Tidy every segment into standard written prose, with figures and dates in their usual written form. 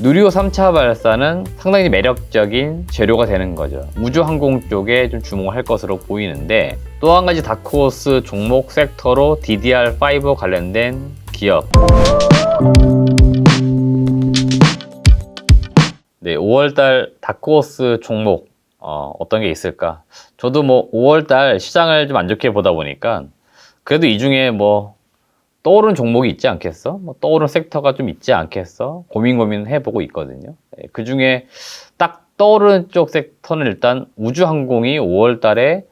누리호 3차 발사는 상당히 매력적인 재료가 되는 거죠. 우주항공 쪽에 좀 주목을 할 것으로 보이는데, 또 한 가지 다크호스 종목 섹터로 DDR5 관련된 기업. 네, 5월달 다크호스 종목 어떤 게 있을까? 저도 뭐 5월달 시장을 좀 안 좋게 보다 보니까 그래도 이 중에 뭐 떠오르는 종목이 있지 않겠어? 뭐 떠오르는 섹터가 좀 있지 않겠어? 고민 해보고 있거든요. 네, 그 중에 딱 떠오르는 쪽 섹터는 일단 우주항공이 5월달에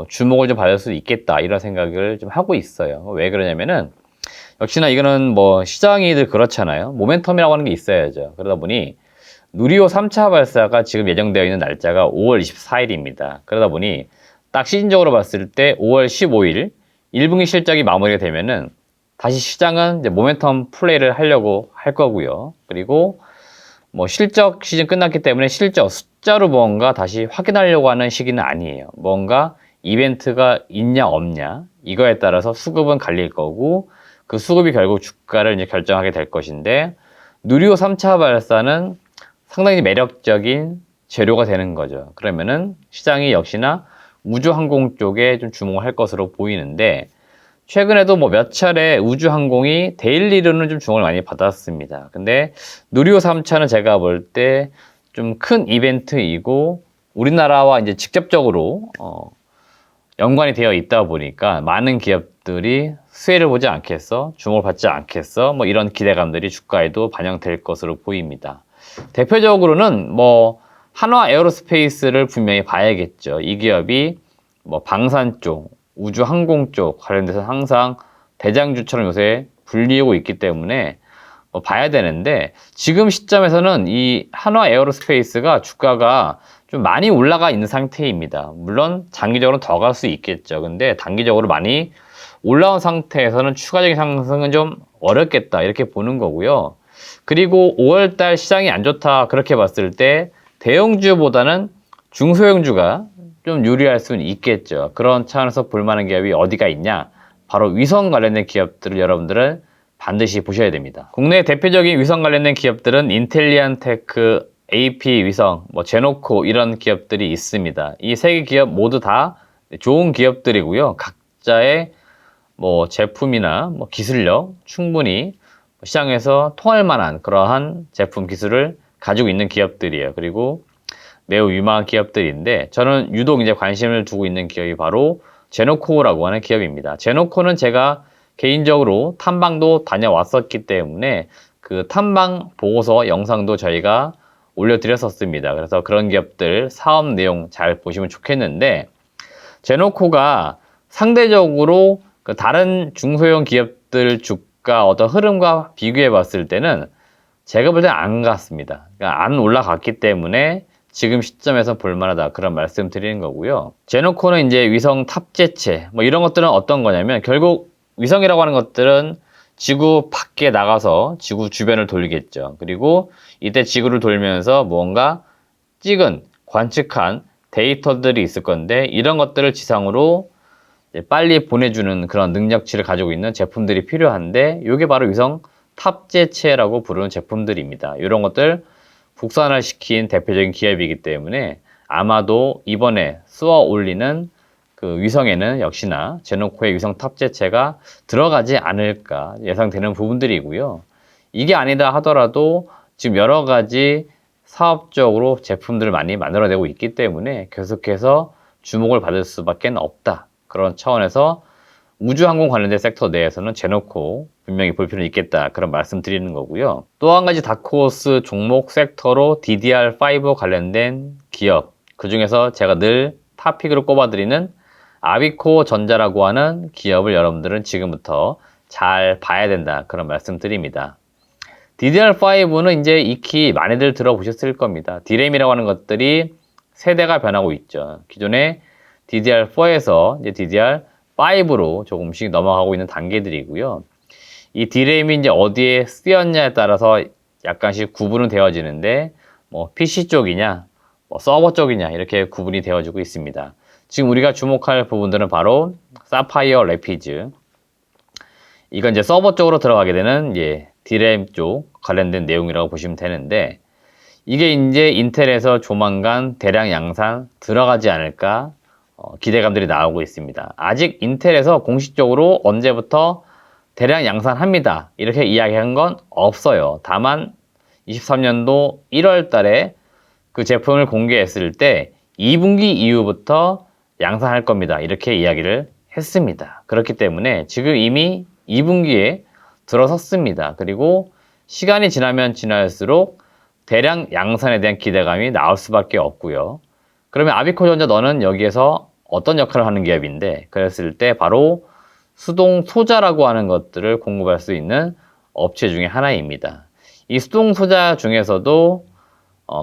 주목을 좀 받을 수 있겠다, 이런 생각을 좀 하고 있어요. 왜 그러냐면은 역시나 이거는 뭐 시장이들 그렇잖아요. 모멘텀이라고 하는 게 있어야죠. 그러다 보니 누리호 3차 발사가 지금 예정되어 있는 날짜가 5월 24일입니다. 그러다 보니 딱 시즌적으로 봤을 때 5월 15일 1분기 실적이 마무리가 되면은 다시 시장은 이제 모멘텀 플레이를 하려고 할 거고요. 그리고 뭐 실적 시즌 끝났기 때문에 실적 숫자로 뭔가 다시 확인하려고 하는 시기는 아니에요. 뭔가 이벤트가 있냐 없냐, 이거에 따라서 수급은 갈릴 거고, 그 수급이 결국 주가를 이제 결정하게 될 것인데, 누리호 3차 발사는 상당히 매력적인 재료가 되는 거죠. 그러면은 시장이 역시나 우주항공 쪽에 좀 주목을 할 것으로 보이는데, 최근에도 뭐 몇 차례 우주항공이 데일리로는 좀 주목을 많이 받았습니다. 근데 누리호 3차는 제가 볼 때 좀 큰 이벤트이고, 우리나라와 이제 직접적으로 연관이 되어 있다 보니까 많은 기업들이 수혜를 보지 않겠어? 주목을 받지 않겠어? 뭐 이런 기대감들이 주가에도 반영될 것으로 보입니다. 대표적으로는 뭐 한화 에어로스페이스를 분명히 봐야겠죠. 이 기업이 뭐 방산 쪽, 우주항공 쪽 관련돼서 항상 대장주처럼 요새 불리고 있기 때문에 뭐 봐야 되는데, 지금 시점에서는 이 한화 에어로스페이스가 주가가 좀 많이 올라가 있는 상태입니다. 물론 장기적으로 더 갈 수 있겠죠. 근데 단기적으로 많이 올라온 상태에서는 추가적인 상승은 좀 어렵겠다, 이렇게 보는 거고요. 그리고 5월달 시장이 안 좋다, 그렇게 봤을 때 대형주보다는 중소형주가 좀 유리할 수는 있겠죠. 그런 차원에서 볼만한 기업이 어디가 있냐? 바로 위성 관련된 기업들을 여러분들은 반드시 보셔야 됩니다. 국내 대표적인 위성 관련된 기업들은 인텔리안테크, AP 위성, 뭐 제노코, 이런 기업들이 있습니다. 이 세 개 기업 모두 다 좋은 기업들이고요. 각자의 뭐 제품이나 뭐 기술력 충분히 시장에서 통할 만한 그러한 제품 기술을 가지고 있는 기업들이에요. 그리고 매우 유망한 기업들인데, 저는 유독 이제 관심을 두고 있는 기업이 바로 제노코라고 하는 기업입니다. 제노코는 제가 개인적으로 탐방도 다녀왔었기 때문에 그 탐방 보고서 영상도 저희가 올려드렸었습니다. 그래서 그런 기업들 사업 내용 잘 보시면 좋겠는데, 제노코가 상대적으로 그 다른 중소형 기업들 주가 어떤 흐름과 비교해 봤을 때는 제가 볼 때는 안 갔습니다. 그러니까 안 올라갔기 때문에 지금 시점에서 볼만하다, 그런 말씀 드리는 거고요. 제노코는 이제 위성 탑재체, 뭐 이런 것들은 어떤 거냐면, 결국 위성이라고 하는 것들은 지구 밖에 나가서 지구 주변을 돌리겠죠. 그리고 이때 지구를 돌면서 뭔가 찍은, 관측한 데이터들이 있을 건데, 이런 것들을 지상으로 빨리 보내주는 그런 능력치를 가지고 있는 제품들이 필요한데, 이게 바로 위성 탑재체라고 부르는 제품들입니다. 이런 것들 국산화시킨 대표적인 기업이기 때문에 아마도 이번에 쏘아 올리는 그 위성에는 역시나 제노코의 위성 탑재체가 들어가지 않을까 예상되는 부분들이고요. 이게 아니다 하더라도 지금 여러 가지 사업적으로 제품들을 많이 만들어내고 있기 때문에 계속해서 주목을 받을 수밖에 없다. 그런 차원에서 우주항공 관련된 섹터 내에서는 제노코 분명히 볼 필요는 있겠다, 그런 말씀 드리는 거고요. 또 한 가지 다크호스 종목 섹터로 DDR5 관련된 기업, 그 중에서 제가 늘 탑픽으로 꼽아드리는 아비코 전자라고 하는 기업을 여러분들은 지금부터 잘 봐야 된다, 그런 말씀 드립니다. DDR5는 이제 익히 많이들 들어보셨을 겁니다. D램이라고 하는 것들이 세대가 변하고 있죠. 기존에 DDR4에서 이제 DDR5로 조금씩 넘어가고 있는 단계들이고요. 이 D램이 이제 어디에 쓰였냐에 따라서 약간씩 구분은 되어지는데, 뭐 PC 쪽이냐, 뭐 서버 쪽이냐, 이렇게 구분이 되어지고 있습니다. 지금 우리가 주목할 부분들은 바로 사파이어 래피즈, 이건 이제 서버 쪽으로 들어가게 되는 D램 쪽 관련된 내용이라고 보시면 되는데, 이게 이제 인텔에서 조만간 대량 양산 들어가지 않을까 기대감들이 나오고 있습니다. 아직 인텔에서 공식적으로 언제부터 대량 양산합니다 이렇게 이야기한 건 없어요. 다만 23년도 1월 달에 그 제품을 공개했을 때 2분기 이후부터 양산할 겁니다 이렇게 이야기를 했습니다. 그렇기 때문에 지금 이미 2분기에 들어섰습니다. 그리고 시간이 지나면 지날수록 대량 양산에 대한 기대감이 나올 수밖에 없고요. 그러면 아비코전자 너는 여기에서 어떤 역할을 하는 기업인데, 그랬을 때 바로 수동 소자라고 하는 것들을 공급할 수 있는 업체 중에 하나입니다. 이 수동 소자 중에서도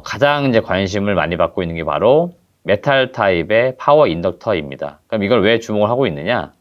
가장 이제 관심을 많이 받고 있는 게 바로 메탈 타입의 파워 인덕터입니다. 그럼 이걸 왜 주목을 하고 있느냐?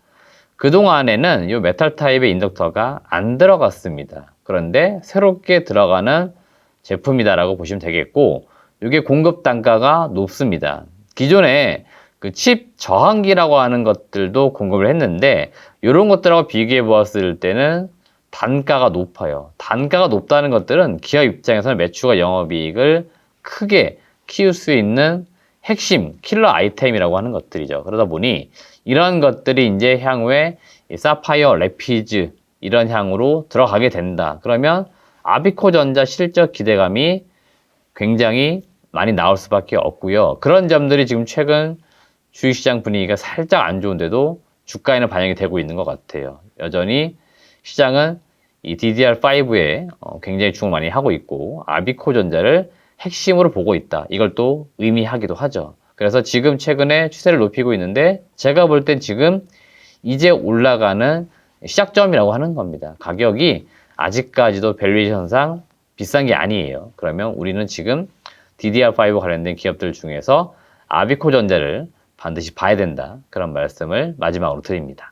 그동안에는 이 메탈 타입의 인덕터가 안 들어갔습니다. 그런데 새롭게 들어가는 제품이다라고 보시면 되겠고, 이게 공급 단가가 높습니다. 기존에 그 칩 저항기라고 하는 것들도 공급을 했는데, 이런 것들하고 비교해 보았을 때는 단가가 높아요. 단가가 높다는 것들은 기업 입장에서는 매출과 영업이익을 크게 키울 수 있는 핵심 킬러 아이템이라고 하는 것들이죠. 그러다 보니 이런 것들이 이제 향후에 사파이어, 래피즈 이런 향으로 들어가게 된다. 그러면 아비코전자 실적 기대감이 굉장히 많이 나올 수밖에 없고요. 그런 점들이 지금 최근 주식시장 분위기가 살짝 안 좋은데도 주가에는 반영이 되고 있는 것 같아요. 여전히 시장은 이 DDR5에 굉장히 주목을 많이 하고 있고, 아비코전자를 핵심으로 보고 있다. 이걸 또 의미하기도 하죠. 그래서 지금 최근에 추세를 높이고 있는데, 제가 볼 땐 지금 이제 올라가는 시작점이라고 하는 겁니다. 가격이 아직까지도 밸류에이션상 비싼 게 아니에요. 그러면 우리는 지금 DDR5 관련된 기업들 중에서 아비코전자를 반드시 봐야 된다. 그런 말씀을 마지막으로 드립니다.